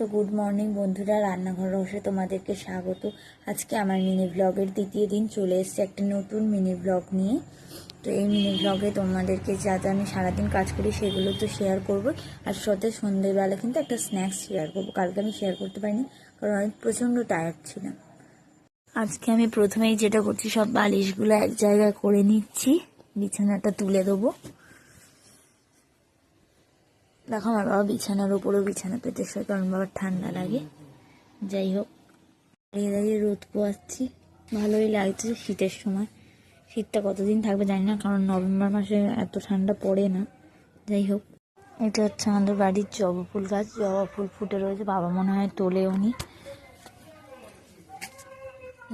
তো good morning বন্ধুরা, রান্নাঘর রহস্যে তোমাদেরকে স্বাগত। আজকে আমার মিনি ব্লগের দ্বিতীয় দিন চলে এসেছে একটা নতুন মিনি ব্লগ নিয়ে। তো এই মিনি ব্লগে তোমাদেরকে যা যা আমি সারাদিন কাজ করি সেগুলো তো শেয়ার করব, আর সাথে সন্ধ্যেবেলা কিন্তু একটা স্ন্যাক্স শেয়ার করবো। কালকে আমি শেয়ার করতে পারিনি কারণ আমি প্রচণ্ড টায়ার্ড ছিলাম। আজকে আমি প্রথমেই যেটা করছি, সব বালিশগুলো এক জায়গায় করে নিচ্ছি, বিছানাটা তুলে দেবো। দেখো আমার বাবা বিছানার উপরেও বিছানা পেতে শোয়, কারণ বাবার ঠান্ডা লাগে। যাই হোক, দাঁড়িয়ে দাঁড়িয়ে রোদ পোয়াচ্ছি, ভালোই লাগছে। শীতের সময়, শীতটা কতদিন থাকবে জানি না, কারণ নভেম্বর মাসে এত ঠান্ডা পড়ে না। যাই হোক, এটা হচ্ছে আমাদের বাড়ির জবা ফুল গাছ, জবা ফুল ফুটে রয়েছে, বাবা মনে হয় তোলেও নি।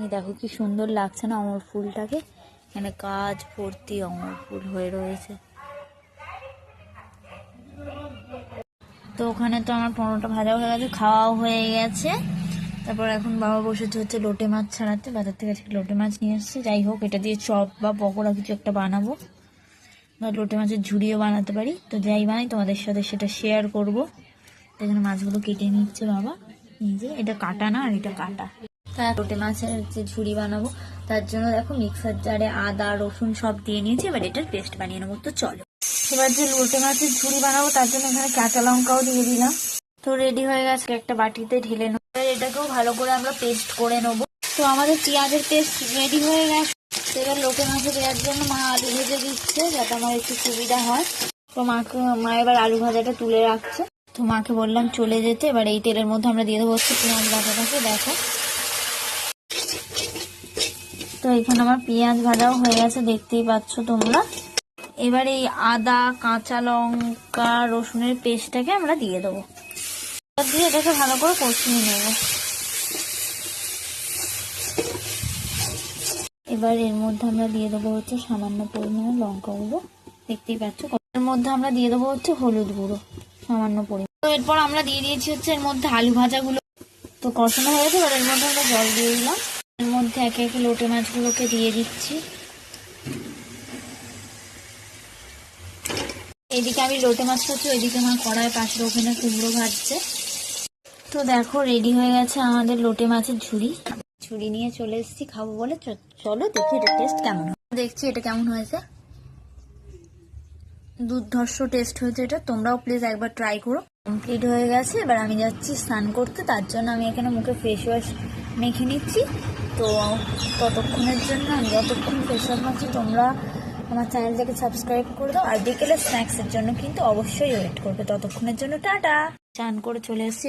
এই দেখো কি সুন্দর লাগছে না অমর ফুলটাকে, এখানে কাজ ভর্তি অমর ফুল হয়ে রয়েছে। তো ওখানে তো আমার পরোটা ভাজা হয়ে গেছে, খাওয়াও হয়ে গেছে। তারপর এখন বাবা বসেছে হচ্ছে লোটে মাছ ছাড়াতে, বাজার থেকে লোটে মাছ নিয়ে এসছে। যাই হোক, এটা দিয়ে চপ বা পকোড়া কিছু একটা বানাবো, বা লোটে মাছের ঝুড়িও বানাতে পারি। তো যাই বানাই তোমাদের সাথে সেটা শেয়ার করবো। এখানে মাছগুলো কেটে নিচ্ছে বাবা, নিজে। এটা কাটা না, আর এটা কাটা। তা লোটে মাছের যে ঝুড়ি বানাবো, তার জন্য দেখো মিক্সার জারে আদা রসুন সব দিয়ে নিয়েছি। এবার এটার পেস্ট বানিয়ে নেবো। তো চলো, এবার যে লোটে মাছের ঝুড়ি বানাবো তার জন্য এখানে কাঁচা লঙ্কাও দিয়ে দিলাম। তো রেডি হয়ে গেছে, একটা বাটিতে ঢেলে নেবো। এটাকেও ভালো করে আমরা পেস্ট করে নেবো। তো আমাদের পেঁয়াজের পেস্ট রেডি হয়ে গেছে। এবার লোটে মাছে দেওয়ার জন্য মা আলু ভেজে দিচ্ছে, যাতে আমার একটু সুবিধা হয়। তো মা এবার আলু ভাজাটা তুলে রাখছে। তো মাকে বললাম চলে যেতে। এবার এই তেলের মধ্যে আমরা দিয়ে দেবো হচ্ছে পেঁয়াজ বাটাটাকে। দেখো, তো এখানে আমার পেঁয়াজ ভাজাও হয়ে গেছে, দেখতেই পাচ্ছ তোমরা। এবার এই আদা কাঁচা লঙ্কা রসুনের পেস্টটাকে আমরা দিয়ে দেবো, দিয়ে এটাকে ভালো করে কষিয়ে নেব। এবার এর মধ্যে আমরা দিয়ে দেবো হচ্ছে সামান্য পরিমাণে লঙ্কা গুঁড়ো, দেখতেই পাচ্ছ। এর মধ্যে আমরা দিয়ে দেবো হচ্ছে হলুদ গুঁড়ো সামান্য পরিমাণ। তো এরপর আমরা দিয়ে দিয়েছি হচ্ছে এর মধ্যে আলু ভাজাগুলো। তো কষানো হয়ে গেছে, এবার এর মধ্যে আমরা জল দিয়ে দিলাম। এর মধ্যে একে একে লোটে মাছগুলোকে দিয়ে দিচ্ছি। এদিকে আমি লোটে মাছ করছি, ওইদিকে আমার কড়াই পাশের ওখানে কুমড়ো ভাজছে। তো দেখো রেডি হয়ে গেছে আমাদের লোটে মাছের ঝুড়ি নিয়ে চলে এসেছি খাবো বলে। চলো দেখি এটা টেস্ট কেমন হয়। দেখছি এটা কেমন হয়েছে, দুর্ধর্ষ টেস্ট হয়েছে এটা। তোমরাও প্লিজ একবার ট্রাই করো। কমপ্লিট হয়ে গেছে, এবার আমি যাচ্ছি স্নান করতে। তার জন্য আমি এখানে মুখে ফেস ওয়াশ মেখে নিচ্ছি। তো ততক্ষণের জন্য আমি যতক্ষণ ফেস ওয়াশ মাখছি, তোমরা আমার চ্যানেলটাকে সাবস্ক্রাইব করে দাও। আর বিকেলে স্ন্যাক্সের জন্য কিন্তু অবশ্যই ওয়েট করবে। ততক্ষণের জন্য টাটা। স্নান করে চলে এসেছি,